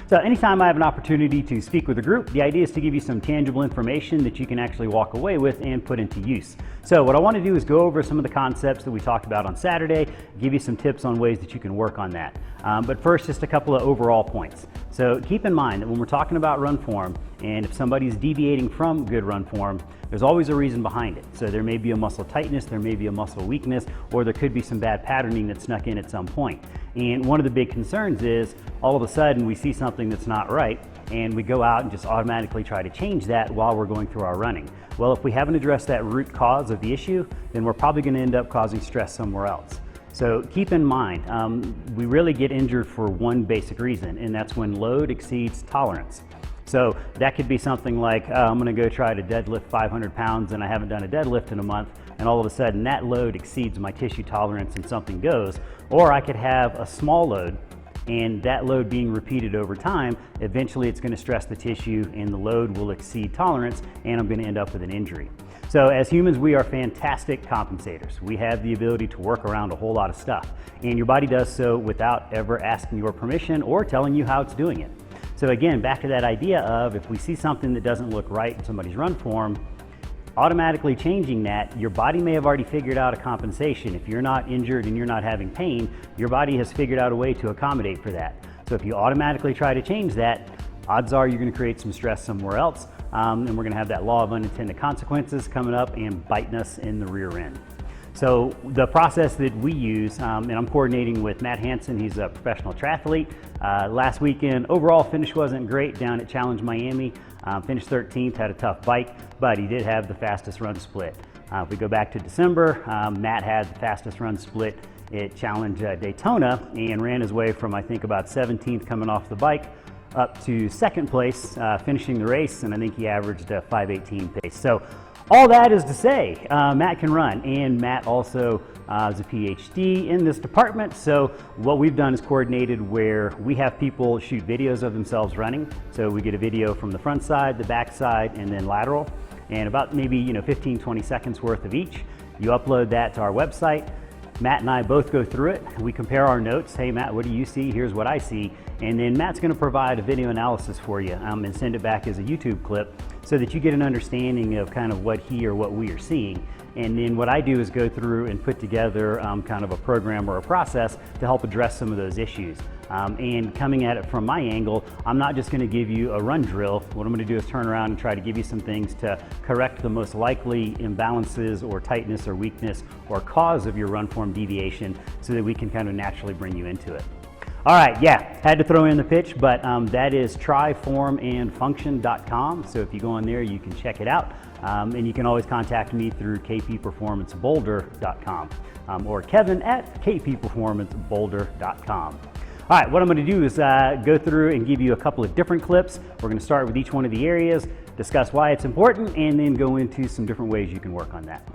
So anytime I have an opportunity to speak with a group, the idea is to give you some tangible information that you can actually walk away with and put into use. So what I want to do is go over some of the concepts that we talked about on Saturday, give you some tips on ways that you can work on that. But first, just a couple of overall points. So keep in mind that when we're talking about run form, and if somebody's deviating from good run form, there's always a reason behind it. So there may be a muscle tightness, there may be a muscle weakness, or there could be some bad patterning that snuck in at some point. And one of the big concerns is all of a sudden we see something that's not right and we go out and just automatically try to change that while we're going through our running. Well, if we haven't addressed that root cause of the issue, then we're probably going to end up causing stress somewhere else. So keep in mind, we really get injured for one basic reason, and that's when load exceeds tolerance. So that could be something like, I'm going to go try to deadlift 500 pounds and I haven't done a deadlift in a month, and all of a sudden that load exceeds my tissue tolerance and something goes. Or I could have a small load, and that load being repeated over time, eventually it's going to stress the tissue and the load will exceed tolerance, and I'm going to end up with an injury. So as humans, we are fantastic compensators. We have the ability to work around a whole lot of stuff, and your body does so without ever asking your permission or telling you how it's doing it. So again, back to that idea of if we see something that doesn't look right in somebody's run form, automatically changing that, your body may have already figured out a compensation. If you're not injured and you're not having pain, your body has figured out a way to accommodate for that. So if you automatically try to change that, odds are you're going to create some stress somewhere else, and we're going to have that law of unintended consequences coming up and biting us in the rear end. So the process that we use, and I'm coordinating with Matt Hansen, he's a professional triathlete. Last weekend, overall finish wasn't great down at Challenge Miami. Finished 13th, had a tough bike, but he did have the fastest run split. If we go back to December, Matt had the fastest run split at Challenge Daytona and ran his way from, I think, about 17th coming off the bike up to second place, finishing the race, and I think he averaged a 5:18 pace. So all that is to say, Matt can run, and Matt also is a PhD in this department. So what we've done is coordinated where we have people shoot videos of themselves running. So we get a video from the front side, the back side, and then lateral, and about maybe 15-20 seconds worth of each. You upload that to our website. Matt and I both go through it. We compare our notes. Hey Matt, what do you see? Here's what I see. And then Matt's going to provide a video analysis for you and send it back as a YouTube clip so that you get an understanding of kind of what he or what we are seeing. And then what I do is go through and put together kind of a program or a process to help address some of those issues. And coming at it from my angle, I'm not just going to give you a run drill. What I'm going to do is turn around and try to give you some things to correct the most likely imbalances or tightness or weakness or cause of your run form deviation so that we can kind of naturally bring you into it. All right, yeah, had to throw in the pitch, but that is tryformandfunction.com. So if you go on there, you can check it out. And you can always contact me through kpperformanceboulder.com or Kevin at kpperformanceboulder.com. All right, what I'm going to do is go through and give you a couple of different clips. We're going to start with each one of the areas, discuss why it's important, and then go into some different ways you can work on that.